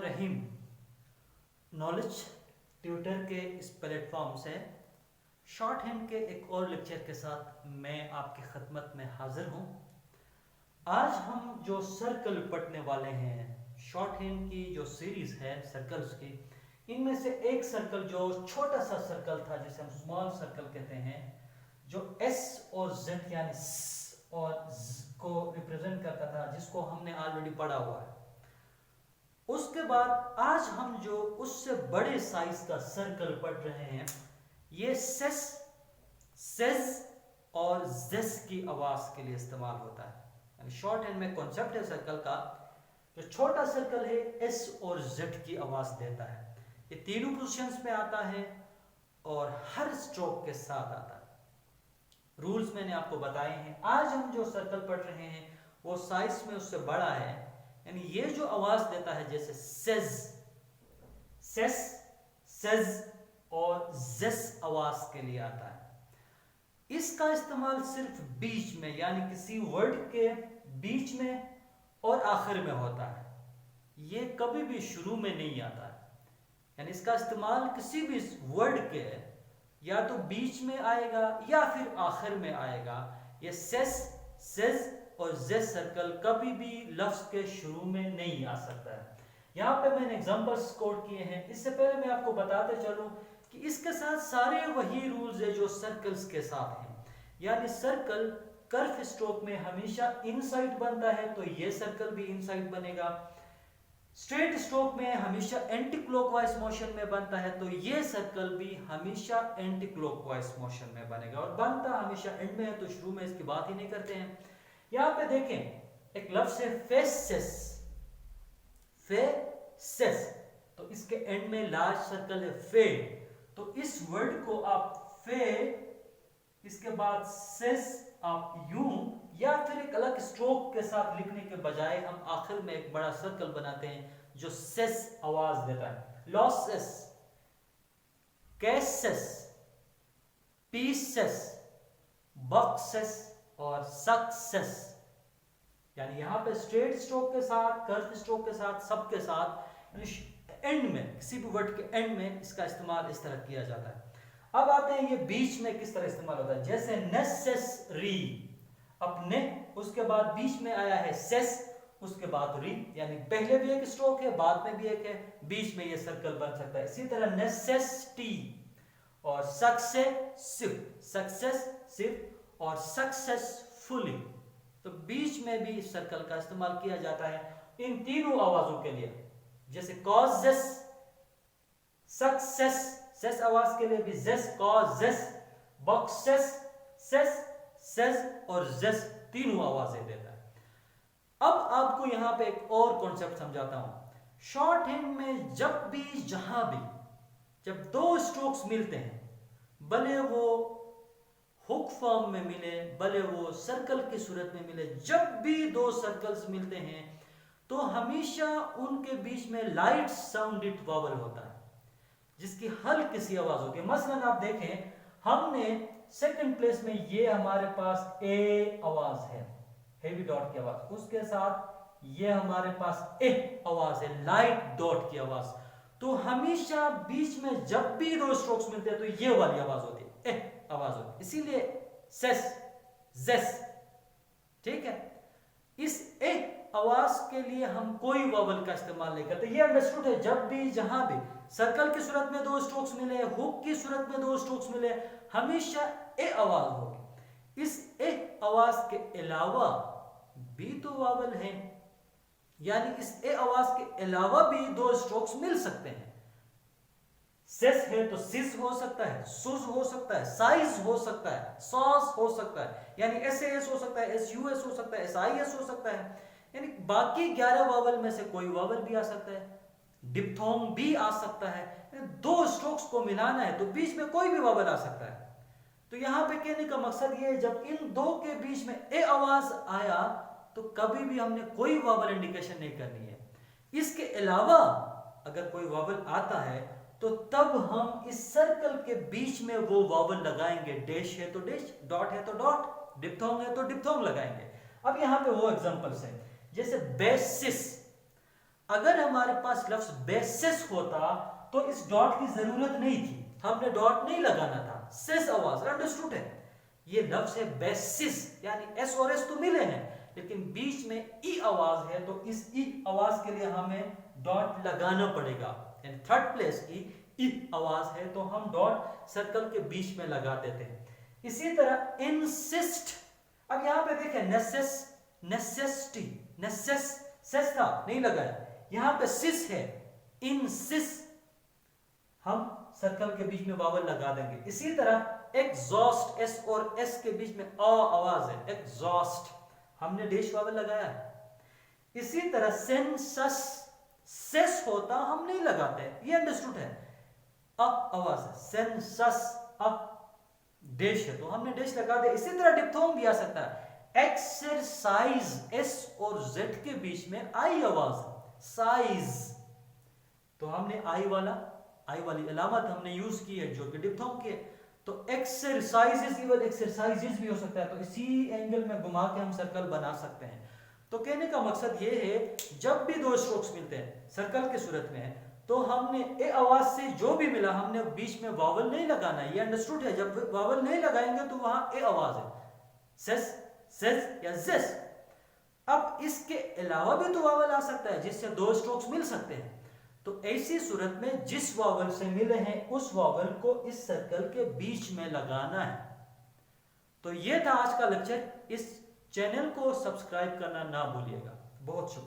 रहीम। Knowledge tutor के इस platform से शॉर्ट हैंड के एक और लेक्चर के साथ मैं आपकी खिदमत में हाजिर हूँ। आज हम जो सर्कल पढ़ने वाले हैं, शॉर्ट हैंड की जो सीरीज है सर्कल्स की, इनमें से एक सर्कल जो छोटा सा सर्कल था जिसे हम स्मॉल सर्कल कहते हैं, जो एस और जेड यानी स और ज को रिप्रेजेंट करता था, जिसको हमने ऑलरेडी पढ़ा हुआ है। उसके बाद आज हम जो उससे बड़े साइज का सर्कल पढ़ रहे हैं, ये सेस, सेज और जेस की आवाज के लिए इस्तेमाल होता है। शॉर्ट हैंड में कॉन्सेप्ट है सर्कल का, जो छोटा सर्कल है एस और जेड की आवाज देता है। ये तीनों पोजीशंस में आता है और हर स्ट्रोक के साथ आता है। रूल्स मैंने आपको बताए हैं। आज हम जो सर्कल पढ़ रहे हैं वो साइज में उससे बड़ा है, यानी ये जो आवाज देता है जैसे सेज, सेस, सेज और जेस आवाज के लिए आता है। इसका इस्तेमाल सिर्फ बीच में, यानी किसी वर्ड के बीच में और आखिर में होता है। ये कभी भी शुरू में नहीं आता है। यानी इसका इस्तेमाल किसी भी वर्ड के या तो बीच में आएगा या फिर आखिर में आएगा। ये सेस, सेज और जेस सर्कल कभी भी लफ्ज के शुरू में नहीं आ सकता है। यहाँ पे मैंने एग्जांपल्स कोट किए हैं। इससे पहले मैं आपको बताते चलूं कि इसके साथ सारे वही रूल्स है जो सर्कल्स के साथ हैं। यानी सर्कल कर्व स्ट्रोक में हमेशा इनसाइड बनता है, तो ये सर्कल भी इनसाइड बनेगा। स्ट्रेट स्ट्रोक में हमेशा एंटी क्लॉकवाइज मोशन में बनता है, तो ये सर्कल भी हमेशा एंटी क्लॉकवाइज मोशन में बनेगा। और बनता हमेशा एंड में है, तो शुरू में इसकी बात ही नहीं करते हैं। यहां पे देखें, एक लफ्ज है फेसेस, फेसेस, तो इसके एंड में लार्ज सर्कल है फे, तो इस वर्ड को आप फे, इसके बाद सेस आप यूं या फिर एक अलग स्ट्रोक के साथ लिखने के बजाय हम आखिर में एक बड़ा सर्कल बनाते हैं जो सेस आवाज देता है। लॉसेस, कैसेस, पीसेस, बॉक्सेस और सक्सेस। यानी यहां पे स्ट्रेट स्ट्रोक के साथ, कर्व स्ट्रोक के साथ, सब के साथ, एंड में, किसी भी वर्ड के एंड में इसका इस्तेमाल इस तरह किया जाता है। अब आते हैं ये बीच में किस तरह इस्तेमाल होता है। जैसे नेसेसरी, अपने, उसके बाद बीच में आया है सेस, उसके बाद री, यानी पहले भी एक स्ट्रोक है, बाद में भी एक है, बीच में ये सर्कल बन सकता है। इसी तरह नेसेसिटी और सक्सेसिव, सक्सेसिव और सक्सेसफुली, तो बीच में भी इस सर्कल का इस्तेमाल किया जाता है इन तीनों आवाजों के लिए। जैसे कॉजेस, सक्सेस, सेस आवाज के लिए भी जेस, कॉजेस, बॉक्सेस, सेस, सेज और जेस, तीनों आवाजें देता है। अब आपको यहां पे एक और कॉन्सेप्ट समझाता हूं। शॉर्ट हैंड में जब भी, जहां भी, जब दो स्ट्रोक्स मिलते हैं, भले वो हुक फॉर्म में मिले, भले वो सर्कल की सूरत में मिले, जब भी दो सर्कल्स मिलते हैं तो हमेशा उनके बीच में लाइट साउंडेड वॉवल होता है, जिसकी हल्की सी आवाज होती है। मसलन आप देखें, हमने सेकंड प्लेस में ये हमारे पास ए आवाज है, हेवी डॉट की आवाज, उसके साथ ये हमारे पास ए आवाज है, लाइट डॉट की आवाज। तो हमेशा बीच में जब भी दो स्ट्रोक्स मिलते हैं तो ये वाली आवाज होती है, ए आवाज होती है। इसीलिए सेस, जेस, ठीक है। इस ए आवाज के लिए हम कोई वॉवल का इस्तेमाल नहीं करते। ये अंडरस्टूड है। जब भी, जहां भी सर्कल की सूरत में दो स्ट्रोक्स मिले, हुक की सूरत में दो स्ट्रोक्स मिले, हमेशा ए आवाज होगी। इस ए आवाज के अलावा भी तो वॉवल है, यानी इस ए आवाज के अलावा भी दो स्ट्रोक्स मिल सकते हैं। सेस है तो सिस हो सकता है, सुस हो सकता है, साइज हो सकता है, सॉस हो सकता है, यानी एस हो सकता है, एस हो सकता है, SIS हो सकता है। यानी बाकी 11 वॉवल में से कोई वॉवल भी आ सकता है, डिप्थोंग भी आ सकता है। दो स्ट्रोक्स को मिलाना है तो बीच में कोई भी वॉवल आ सकता है। तो यहां पे कहने का मकसद ये है, जब इन दो के बीच में ए आवाज आया तो कभी भी हमने कोई वॉवल इंडिकेशन नहीं करनी है। इसके अलावा अगर कोई वॉवल आता है तो तब हम इस सर्कल के बीच में वो वॉवल लगाएंगे। डैश है तो डैश, डॉट है तो डॉट, डिप्थोंग है तो डिप्थोंग लगाएंगे। अब यहां पे वो एग्जांपल्स हैं, जैसे बेसिस, अगर हमारे पास लफ्ज बेसिस होता तो इस डॉट की जरूरत नहीं थी, हमने डॉट नहीं लगाना था। सिस आवाज अंडरस्टूड है। ये लफ्ज है बेसिस, यानी एस और एस तो मिले हैं लेकिन बीच में ई आवाज है, तो इस ई आवाज के लिए हमें डॉट लगाना पड़ेगा। यानी थर्ड प्लेस की ई आवाज है तो हम डॉट सर्कल के बीच में लगा देते हैं। इसी तरह इंसिस्ट, अब यहां पे देखें नेसेसिटी, सेस था नहीं लगाया, यहां पे सिस है, इंसिस, हम सर्कल के बीच में वावल लगा देंगे। इसी तरह एग्जॉस्ट, एस और एस के बीच में अ आवाज है, एग्जॉस्ट, हमने डेश वावल लगाया है। इसी तरह सेंसस, सेस होता हम नहीं लगाते, ये अंडरस्टूड है। अ आवाज है, सेंसस, अ डेश है तो हमने डेश लगा दिया। इसी तरह डिप्थोंग भी आ सकता है, एक्सरसाइज, एस और जेड के बीच में आई आवाज, साइज, तो हमने आई वाली अलामत हमने यूज की है जो कि डिप्थोंग की है। तो एक्सरसाइजेस, इवन एक्सरसाइजेस भी हो सकता है, तो इसी एंगल में घुमा के हम सर्कल बना सकते हैं। तो कहने का मकसद ये है, जब भी दो स्ट्रोक्स मिलते हैं सर्कल के सूरत में, तो हमने ए आवाज से जो भी मिला हमने बीच में वावल नहीं लगाना है, ये अंडरस्टूड है। जब वावल नहीं लगाएंगे तो वहां ए आवाज है, सेस, सेस या जेस। अब इसके अलावा भी तो वावल आ सकता है जिससे दो स्ट्रोक्स मिल सकते हैं। तो ऐसी सूरत में जिस वावल से मिले हैं उस वावल को इस सर्कल के बीच में लगाना है। तो ये था आज का लेक्चर। इस चैनल को सब्सक्राइब करना ना भूलिएगा। बहुत शुक्रिया।